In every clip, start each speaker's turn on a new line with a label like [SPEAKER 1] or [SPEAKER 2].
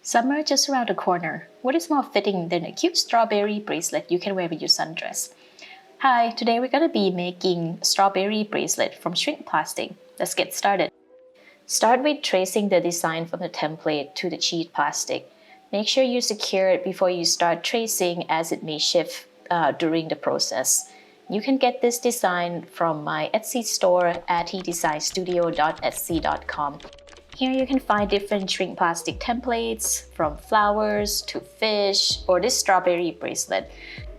[SPEAKER 1] Summer just around the corner. What is more fitting than a cute strawberry bracelet you can wear with your sundress? Hi, today we're going to be making a strawberry bracelet from shrink plastic. Let's get started. Start with tracing the design from the template to the sheet plastic. Make sure you secure it before you start tracing as it may shift during the process. You can get this design from my Etsy store at tdesignstudio.etsy.com. Here you can find different shrink plastic templates from flowers to fish or this strawberry bracelet.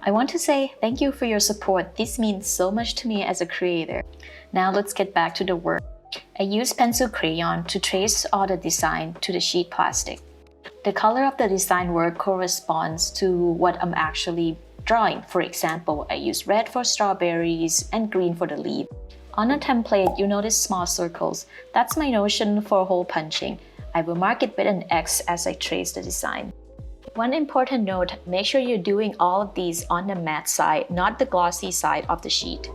[SPEAKER 1] I want to say thank you for your support. This means so much to me as a creator. Now let's get back to the work. I use pencil crayon to trace all the design to the sheet plastic. The color of the design work corresponds to what I'm actually drawing. For example, I use red for strawberries and green for the leaf. On a template, you notice small circles. That's my notion for hole punching. I will mark it with an X as I trace the design. One important note, make sure you're doing all of these on the matte side, not the glossy side of the sheet.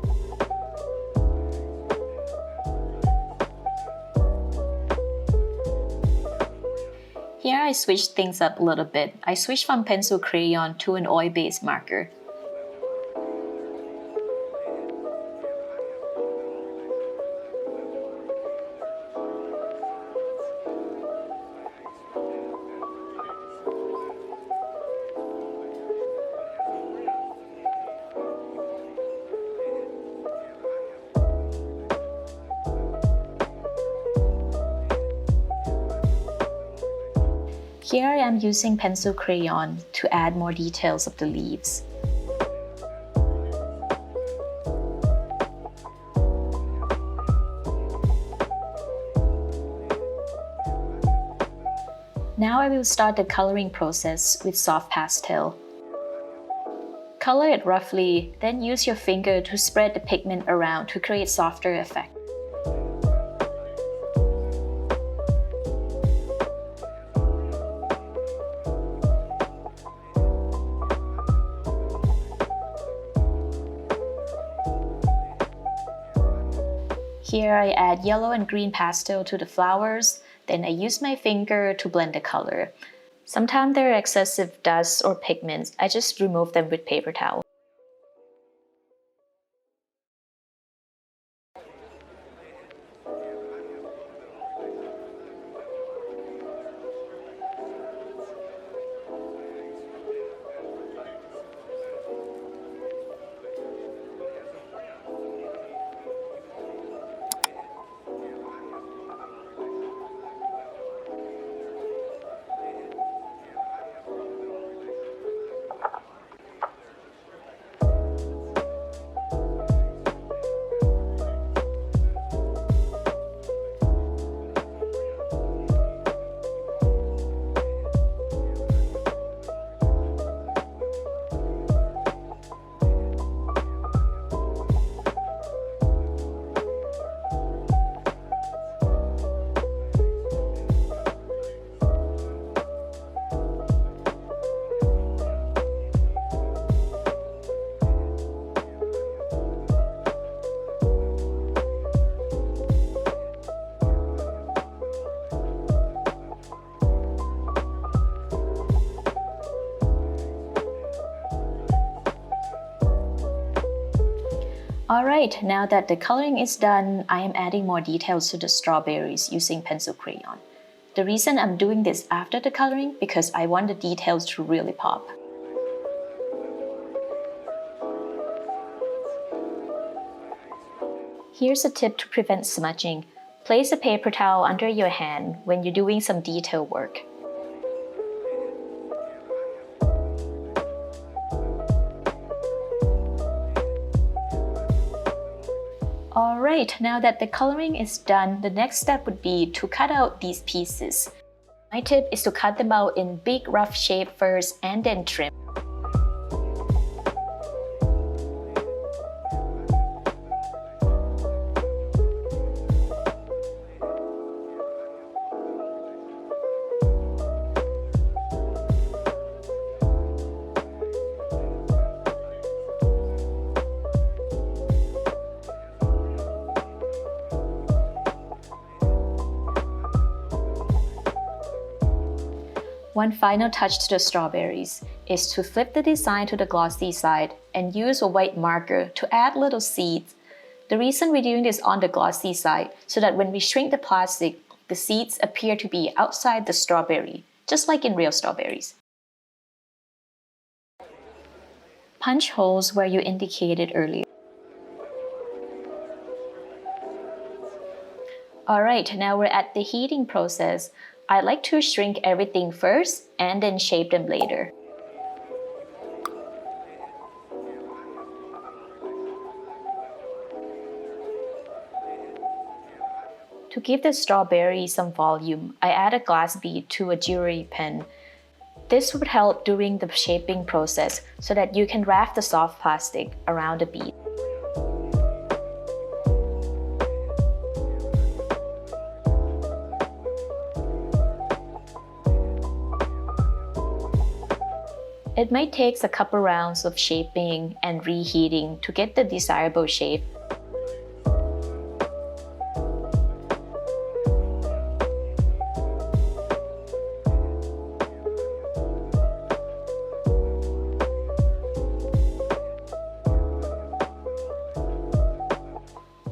[SPEAKER 1] Here I switched things up a little bit. I switched from pencil crayon to an oil-based marker. Here I am using pencil crayon to add more details of the leaves. Now I will start the coloring process with soft pastel. Color it roughly, then use your finger to spread the pigment around to create softer effect. Here I add yellow and green pastel to the flowers, then I use my finger to blend the color. Sometimes there are excessive dust or pigments, I just remove them with paper towel. Alright, now that the coloring is done, I am adding more details to the strawberries using pencil crayon. The reason I'm doing this after the coloring because I want the details to really pop. Here's a tip to prevent smudging. Place a paper towel under your hand when you're doing some detail work. Alright, now that the coloring is done, the next step would be to cut out these pieces. My tip is to cut them out in big rough shape first and then trim. One final touch to the strawberries is to flip the design to the glossy side and use a white marker to add little seeds. The reason we're doing this on the glossy side so that when we shrink the plastic, the seeds appear to be outside the strawberry, just like in real strawberries. Punch holes where you indicated earlier. Alright, now we're at the heating process. I like to shrink everything first and then shape them later. To give the strawberry some volume, I add a glass bead to a jewelry pen. This would help during the shaping process so that you can wrap the soft plastic around the bead. It might take a couple rounds of shaping and reheating to get the desirable shape.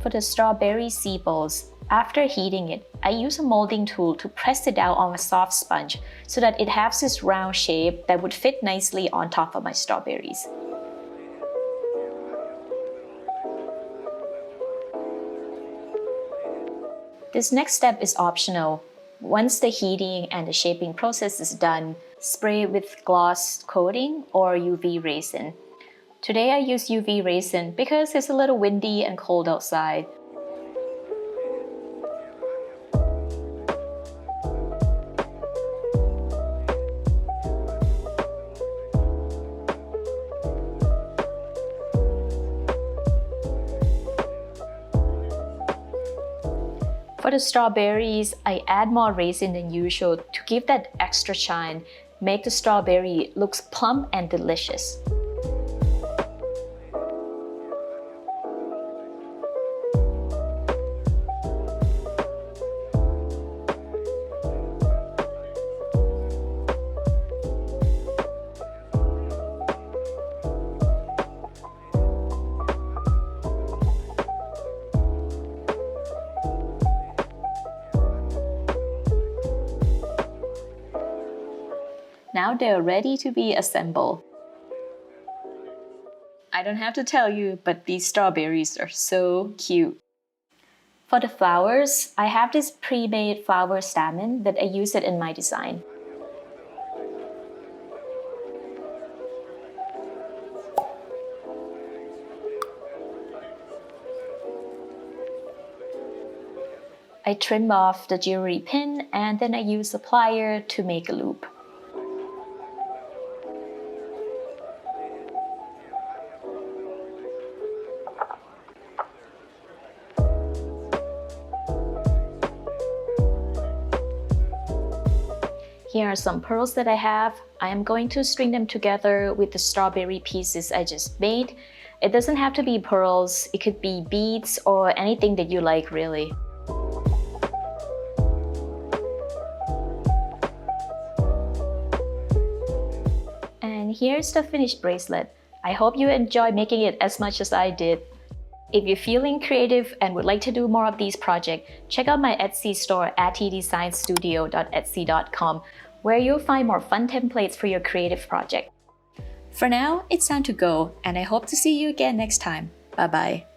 [SPEAKER 1] For the strawberry seed balls, after heating it, I use a molding tool to press it down on a soft sponge so that it has this round shape that would fit nicely on top of my strawberries. This next step is optional. Once the heating and the shaping process is done, spray with gloss coating or UV resin. Today I use UV resin because it's a little windy and cold outside. For the strawberries, I add more resin than usual to give that extra shine, make the strawberry looks plump and delicious. Now they're ready to be assembled. I don't have to tell you, but these strawberries are so cute. For the flowers, I have this pre-made flower stamen that I use it in my design. I trim off the jewelry pin and then I use a plier to make a loop. Here are some pearls that I have. I am going to string them together with the strawberry pieces I just made. It doesn't have to be pearls, it could be beads or anything that you like really. And here's the finished bracelet. I hope you enjoy making it as much as I did. If you're feeling creative and would like to do more of these projects, check out my Etsy store at tdesignstudio.etsy.com, where you'll find more fun templates for your creative project. For now, it's time to go, and I hope to see you again next time. Bye-bye.